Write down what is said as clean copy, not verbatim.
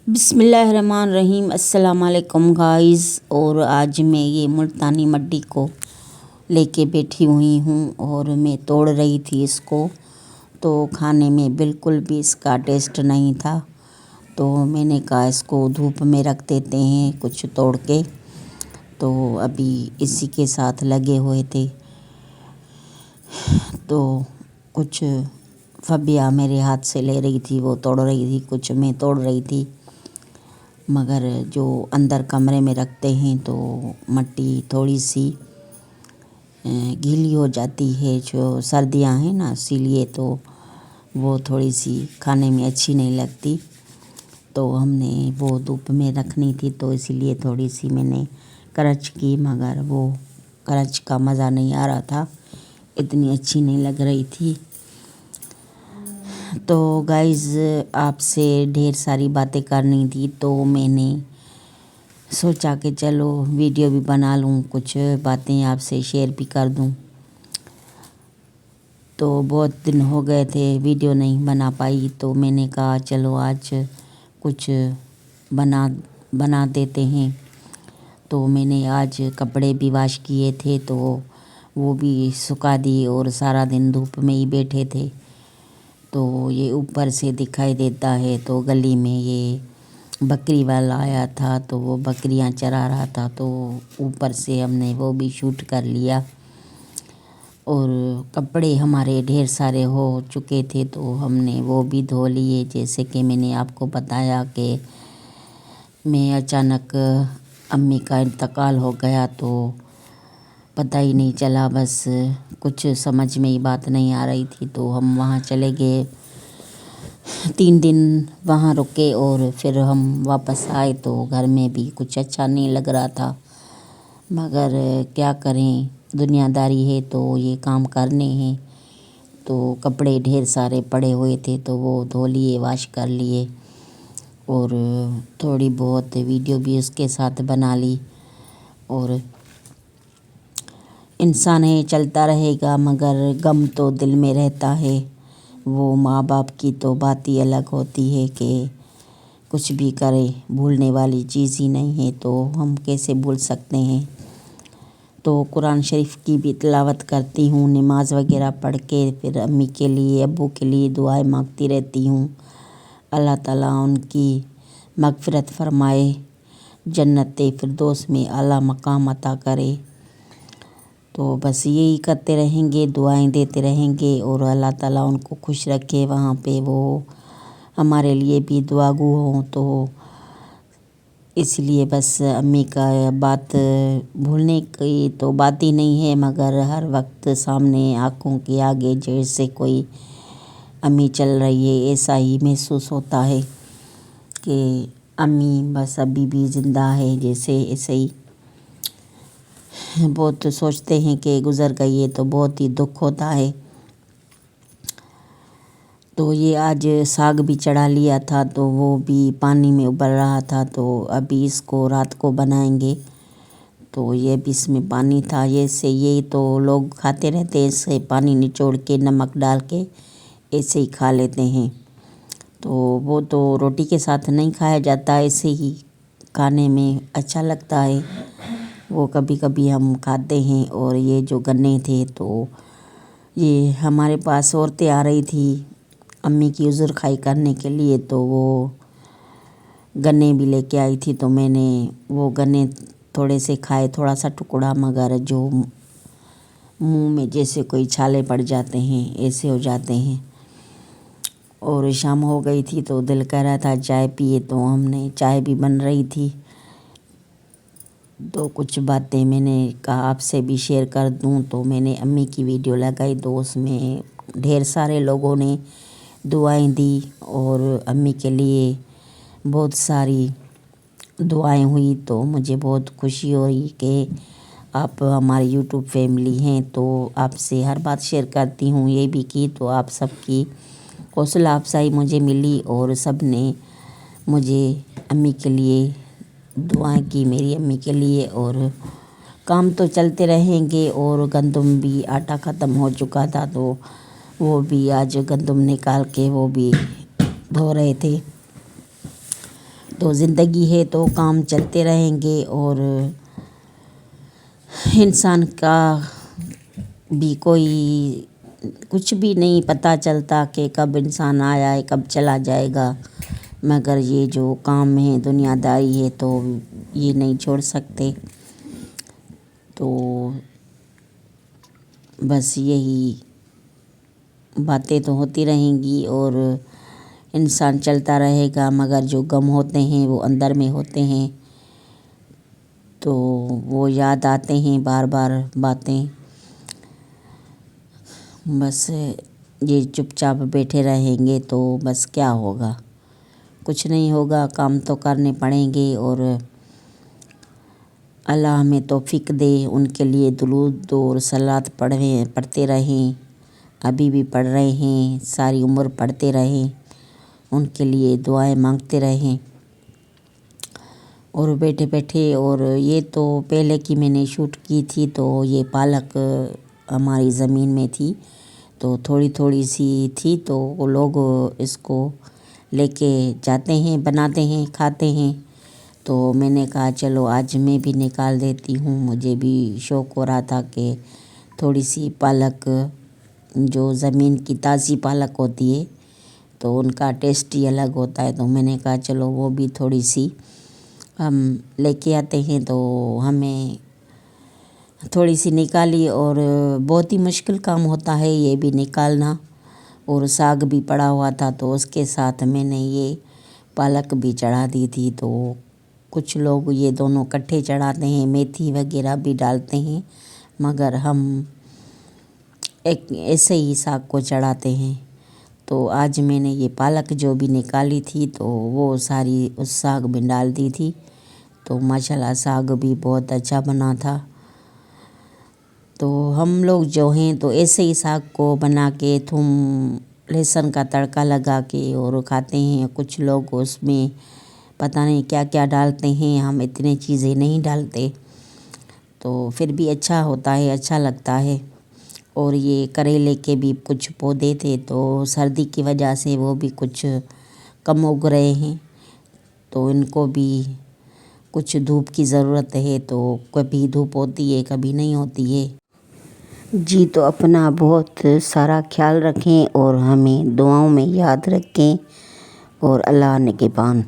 बिस्मिल्लाहिर्रहमानिर्रहीम। अस्सलाम वालेकुम गाइस। और आज मैं ये मुल्तानी मट्टी को लेके बैठी हुई हूँ और मैं तोड़ रही थी इसको। तो खाने में बिल्कुल भी इसका टेस्ट नहीं था, तो मैंने कहा इसको धूप में रख देते हैं कुछ तोड़ के। तो अभी इसी के साथ लगे हुए थे, तो कुछ फबिया मेरे हाथ से ले रही थी, वो तोड़ रही थी, कुछ मैं तोड़ रही थी। मगर जो अंदर कमरे में रखते हैं तो मट्टी थोड़ी सी गीली हो जाती है, जो सर्दियां हैं ना, इसीलिए तो वो थोड़ी सी खाने में अच्छी नहीं लगती। तो हमने वो धूप में रखनी थी, तो इसीलिए थोड़ी सी मैंने करच की, मगर वो करच का मज़ा नहीं आ रहा था, इतनी अच्छी नहीं लग रही थी। तो गाइज़, आपसे ढेर सारी बातें करनी थी, तो मैंने सोचा कि चलो वीडियो भी बना लूँ, कुछ बातें आपसे शेयर भी कर दूँ। तो बहुत दिन हो गए थे वीडियो नहीं बना पाई, तो मैंने कहा चलो आज कुछ बना देते हैं। तो मैंने आज कपड़े भी वॉश किए थे, तो वो भी सुखा दिए और सारा दिन धूप में ही बैठे थे। तो ये ऊपर से दिखाई देता है, तो गली में ये बकरी वाला आया था, तो वो बकरियां चरा रहा था, तो ऊपर से हमने वो भी शूट कर लिया। और कपड़े हमारे ढेर सारे हो चुके थे, तो हमने वो भी धो लिए। जैसे कि मैंने आपको बताया कि मैं अचानक अम्मी का इंतकाल हो गया, तो पता ही नहीं चला, बस कुछ समझ में ही बात नहीं आ रही थी। तो हम वहाँ चले गए, 3 दिन वहाँ रुके और फिर हम वापस आए। तो घर में भी कुछ अच्छा नहीं लग रहा था, मगर क्या करें, दुनियादारी है तो ये काम करने हैं। तो कपड़े ढेर सारे पड़े हुए थे, तो वो धो लिए, वॉश कर लिए, और थोड़ी बहुत वीडियो भी उसके साथ बना ली। और इंसान है, चलता रहेगा, मगर गम तो दिल में रहता है। वो माँ बाप की तो बात ही अलग होती है कि कुछ भी करे, भूलने वाली चीज़ ही नहीं है, तो हम कैसे भूल सकते हैं। तो कुरान शरीफ की भी तिलावत करती हूँ, नमाज वगैरह पढ़ के फिर अम्मी के लिए, अब्बू के लिए दुआएं मांगती रहती हूँ। अल्लाह ताला उनकी मग़फ़िरत फ़रमाए, जन्नत फिरदौस में आला मकाम अता करे। तो बस यही करते रहेंगे, दुआएं देते रहेंगे, और अल्लाह ताला उनको खुश रखे, वहाँ पे वो हमारे लिए भी दुआगू हों। तो इसलिए बस अम्मी का बात भूलने की तो बात ही नहीं है, मगर हर वक्त सामने आँखों के आगे जैसे कोई अम्मी चल रही है, ऐसा ही महसूस होता है कि अम्मी बस अभी भी ज़िंदा है, जैसे ऐसे ही। बहुत सोचते हैं कि गुज़र गई है, तो बहुत ही दुख होता है। तो ये आज साग भी चढ़ा लिया था, तो वो भी पानी में उबल रहा था, तो अभी इसको रात को बनाएंगे। तो ये भी इसमें पानी था, ये तो लोग खाते रहते हैं, इससे पानी निचोड़ के नमक डाल के ऐसे ही खा लेते हैं। तो वो तो रोटी के साथ नहीं खाया जाता, ऐसे ही खाने में अच्छा लगता है, वो कभी कभी हम खाते हैं। और ये जो गन्ने थे, तो ये हमारे पास औरतें आ रही थी अम्मी की उज़र खाई करने के लिए, तो वो गन्ने भी लेके आई थी। तो मैंने वो गन्ने थोड़े से खाए, थोड़ा सा टुकड़ा, मगर जो मुंह में जैसे कोई छाले पड़ जाते हैं ऐसे हो जाते हैं। और शाम हो गई थी, तो दिल कर रहा था चाय पिए, तो हमने चाय भी बन रही थी। तो कुछ बातें मैंने कहा आपसे भी शेयर कर दूं, तो मैंने अम्मी की वीडियो लगाई, तो उसमें ढेर सारे लोगों ने दुआएं दी, और अम्मी के लिए बहुत सारी दुआएं हुई। तो मुझे बहुत खुशी हुई कि आप हमारी यूट्यूब फैमिली हैं, तो आपसे हर बात शेयर करती हूँ, ये भी की, तो आप सबकी हौसला अफजाई मुझे मिली, और सब ने मुझे अम्मी के लिए दुआएं की, मेरी अम्मी के लिए। और काम तो चलते रहेंगे। और गंदम भी, आटा ख़त्म हो चुका था, तो वो भी आज गंदम निकाल के वो भी धो रहे थे। تو زندگی ہے تو کام چلتے رہیں گے، اور انسان کا بھی کوئی کچھ بھی نہیں پتہ چلتا کہ کب انسان آیا ہے کب چلا جائے گا، مگر یہ جو کام ہے دنیا داری ہے تو یہ نہیں چھوڑ سکتے۔ تو بس یہی باتیں تو ہوتی رہیں گی اور انسان چلتا رہے گا، مگر جو غم ہوتے ہیں وہ اندر میں ہوتے ہیں، تو وہ یاد آتے ہیں بار بار باتیں۔ بس یہ چپ چاپ بیٹھے رہیں گے تو بس کیا ہوگا، کچھ نہیں ہوگا، کام تو کرنے پڑیں گے، اور اللہ ہمیں توفیق دے۔ ان کے لیے درود اور صلوات پڑھتے رہیں، ابھی بھی پڑھ رہے ہیں، ساری عمر پڑھتے رہیں، ان کے لیے دعائیں مانگتے رہیں۔ اور بیٹھے بیٹھے، اور یہ تو پہلے کی میں نے شوٹ کی تھی، تو یہ پالک ہماری زمین میں تھی، تو تھوڑی تھوڑی سی تھی، تو وہ لوگ اس کو لے کے جاتے ہیں، بناتے ہیں، کھاتے ہیں، تو میں نے کہا چلو آج میں بھی نکال دیتی ہوں۔ مجھے بھی شوق ہو رہا تھا کہ تھوڑی سی پالک، جو زمین کی تازی پالک ہوتی ہے تو ان کا ٹیسٹ ہی الگ ہوتا ہے، تو میں نے کہا چلو وہ بھی تھوڑی سی ہم لے کے آتے ہیں، تو ہمیں تھوڑی سی نکالی، اور بہت ہی مشکل کام ہوتا ہے یہ بھی نکالنا، اور ساگ بھی پڑا ہوا تھا تو اس کے ساتھ میں نے یہ پالک بھی چڑھا دی تھی۔ تو کچھ لوگ یہ دونوں کٹھے چڑھاتے ہیں، میتھی وغیرہ بھی ڈالتے ہیں، مگر ہم ایسے ہی ساگ کو چڑھاتے ہیں۔ تو آج میں نے یہ پالک جو بھی نکالی تھی تو وہ ساری اس ساگ میں ڈال دی تھی، تو ماشاءاللہ ساگ بھی بہت اچھا بنا تھا۔ تو ہم لوگ جو ہیں تو ایسے ہی ساگ کو بنا کے تھوم لہسن کا تڑکا لگا کے اور کھاتے ہیں، کچھ لوگ اس میں پتہ نہیں کیا کیا ڈالتے ہیں، ہم اتنے چیزیں نہیں ڈالتے، تو پھر بھی اچھا ہوتا ہے، اچھا لگتا ہے۔ اور یہ کریلے کے بھی کچھ پودے تھے، تو سردی کی وجہ سے وہ بھی کچھ کم اگ رہے ہیں، تو ان کو بھی کچھ دھوپ کی ضرورت ہے، تو کبھی دھوپ ہوتی ہے کبھی نہیں ہوتی ہے۔ جی تو اپنا بہت سارا خیال رکھیں اور ہمیں دعاؤں میں یاد رکھیں، اور اللہ نگہبان۔